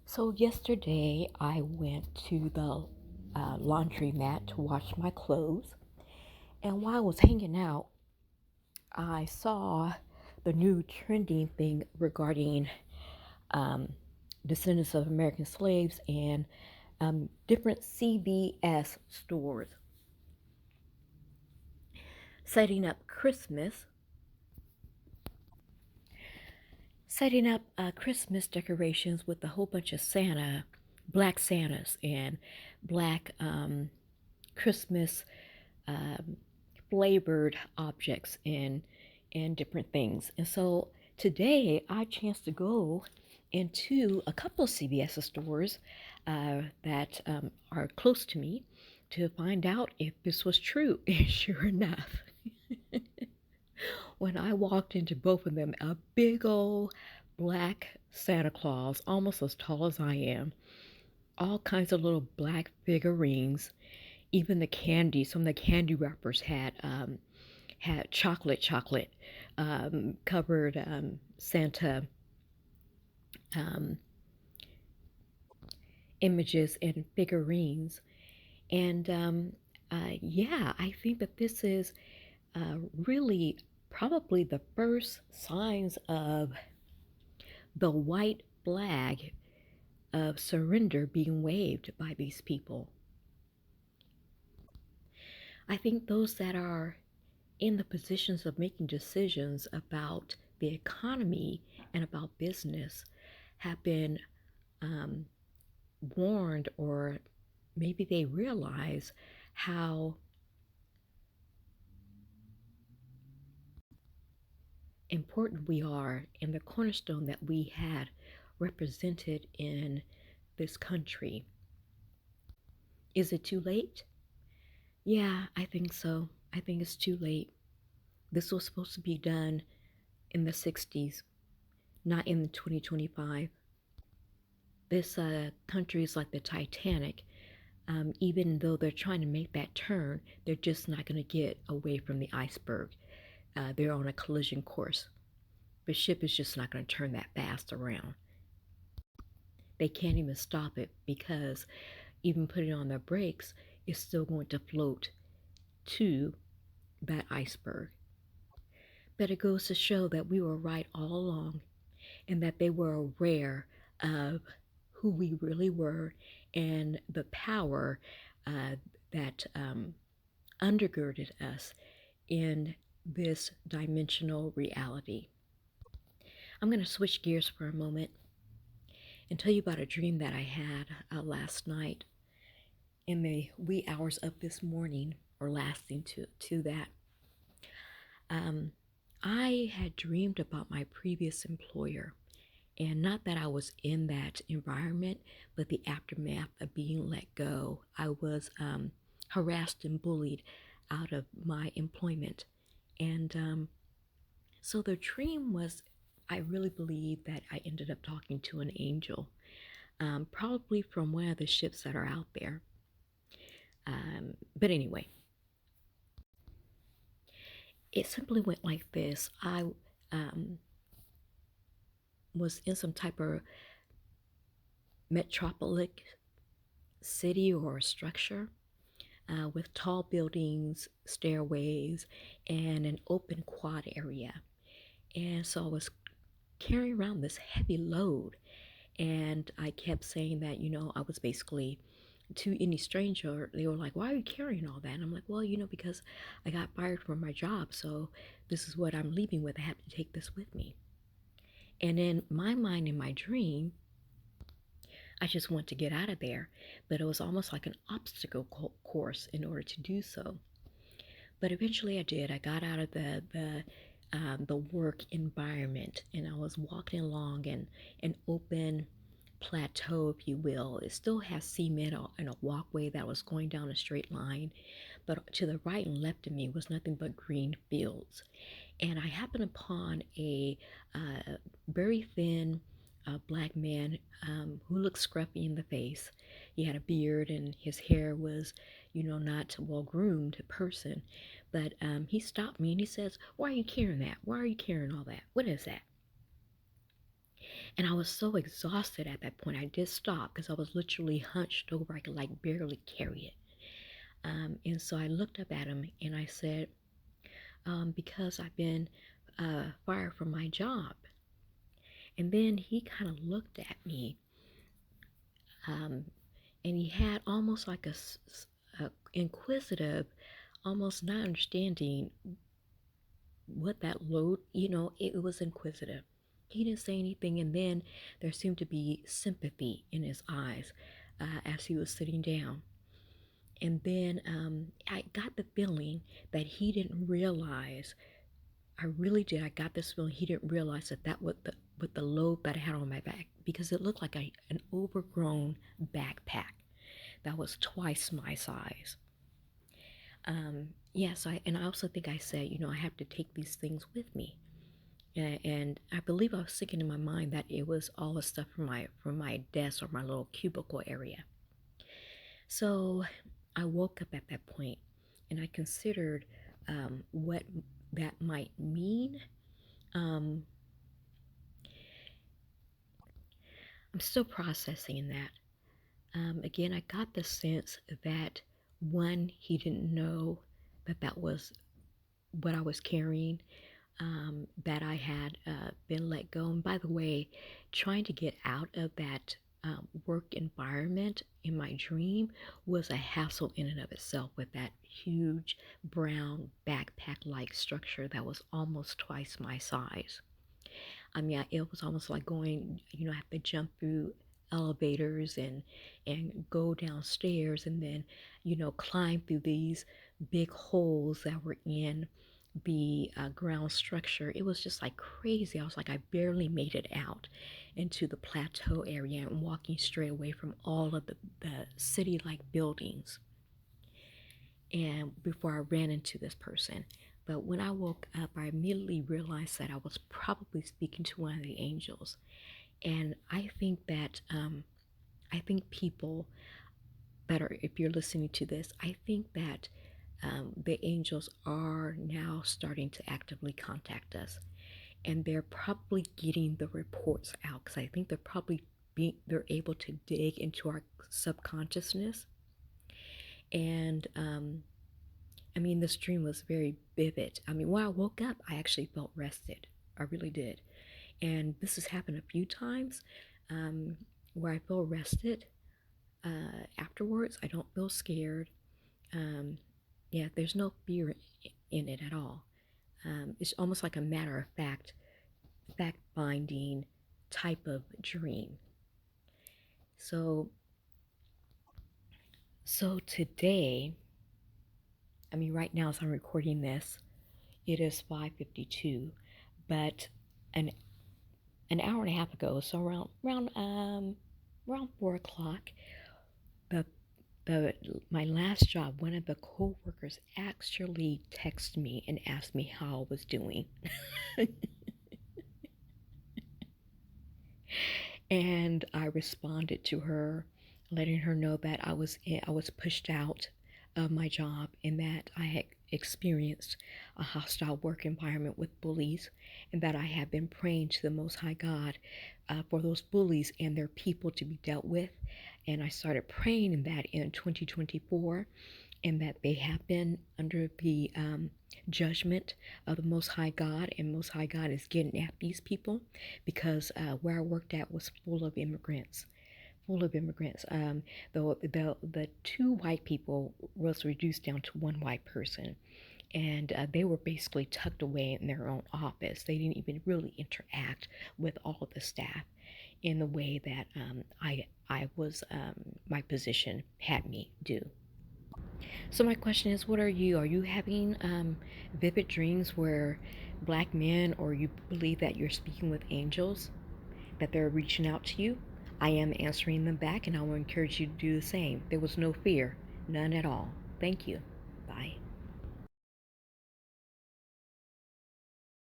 So yesterday I went to the laundromat to wash my clothes, and while I was hanging out, I saw the new trending thing regarding um, descendants of American slaves and different CVS stores setting up Christmas decorations with a whole bunch of black Santas, and black Christmas um, flavored objects and different things. And so today I chanced to go into a couple of CVS stores that are close to me to find out if this was true. And sure enough, when I walked into both of them, a big old black Santa Claus, almost as tall as I am, all kinds of little black figurines, even the candy. Some of the candy wrappers had chocolate covered Santa um, images and figurines. And yeah, I think that this is really probably the first signs of the white flag of surrender being waved by these people. I think those that are in the positions of making decisions about the economy and about business have been um, warned, or maybe they realize how important we are and the cornerstone that we had represented in this country. Is it too late? Yeah, I think so. I think it's too late. This was supposed to be done in the 60s, not in the 2025. This country is like the Titanic. Even though they're trying to make that turn, they're just not going to get away from the iceberg. They're on a collision course. The ship is just not going to turn that fast around. They can't even stop it because even putting on their brakes is still going to float to that iceberg. But it goes to show that we were right all along and that they were aware of who we really were and the power that undergirded us in this dimensional reality. I'm going to switch gears for a moment and tell you about a dream that I had last night in the wee hours of this morning, or lasting to that. Um, I had dreamed about my previous employer, and not that I was in that environment, but the aftermath of being let go. I was harassed and bullied out of my employment. And so the dream was, I really believe that I ended up talking to an angel, probably from one of the ships that are out there. But anyway, it simply went like this. I um, was in some type of metropolitan city or structure with tall buildings, stairways, and an open quad area. And so I was carrying around this heavy load. And I kept saying that, I was basically, to any stranger, they were like, why are you carrying all that? And I'm like, well, because I got fired from my job. So this is what I'm leaving with. I have to take this with me. And in my mind, in my dream, I just want to get out of there. But it was almost like an obstacle course in order to do so. But eventually I did. I got out of the work environment, and I was walking along an open plateau, if you will. It still has cement and a walkway that was going down a straight line, but to the right and left of me was nothing but green fields. And I happened upon a very thin black man who looked scruffy in the face. He had a beard and his hair was, not well groomed person. But he stopped me and he says, why are you carrying that? Why are you carrying all that? What is that? And I was so exhausted at that point. I did stop because I was literally hunched over. I could like barely carry it. And so I looked up at him and I said, because I've been fired from my job. And then he kind of looked at me, um, and he had almost like a inquisitive, almost not understanding what that load, it was inquisitive. He didn't say anything, and then there seemed to be sympathy in his eyes as he was sitting down. And then I got the feeling that he didn't realize. I really did. I got this feeling he didn't realize that with the load that I had on my back, because it looked like an overgrown backpack that was twice my size. Yes, and I also think I said, I have to take these things with me. And I believe I was thinking in my mind that it was all the stuff from my desk or my little cubicle area. So I woke up at that point and I considered what that might mean. I'm still processing that. Again, I got the sense that one, he didn't know that was what I was carrying, that I had been let go. And by the way, trying to get out of that work environment in my dream was a hassle in and of itself, with that huge brown backpack-like structure that was almost twice my size. I mean, it was almost like going, I have to jump through elevators and go downstairs and then, climb through these big holes that were in the ground structure. It was just like crazy. I was like, I barely made it out into the plateau area and walking straight away from all of the city-like buildings. And before I ran into this person. But when I woke up, I immediately realized that I was probably speaking to one of the angels. And I think that, I think people that are, if you're listening to this, I think that the angels are now starting to actively contact us. And they're probably getting the reports out, because I think they're able to dig into our subconsciousness. And I mean, this dream was very vivid. I mean, when I woke up, I actually felt rested. I really did. And this has happened a few times where I feel rested. Afterwards, I don't feel scared. Yeah, there's no fear in it at all. It's almost like a matter of fact-finding type of dream. So today, I mean, right now as I'm recording this, it is 5:52, but an hour and a half ago, so around 4 o'clock, the my last job, one of the co-workers actually texted me and asked me how I was doing. And I responded to her, letting her know that I was pushed out of my job and that I had experienced a hostile work environment with bullies, and that I have been praying to the Most High God for those bullies and their people to be dealt with. And I started praying in that in 2024, and that they have been under the judgment of the Most High God, and Most High God is getting at these people, because where I worked at was full of immigrants. The two white people was reduced down to one white person, and they were basically tucked away in their own office. They didn't even really interact with all of the staff in the way that I was my position had me do. So my question is, what are you having vivid dreams where black men, or you believe that you're speaking with angels, that they're reaching out to you? I am answering them back, and I will encourage you to do the same. There was no fear, none at all. Thank you. Bye.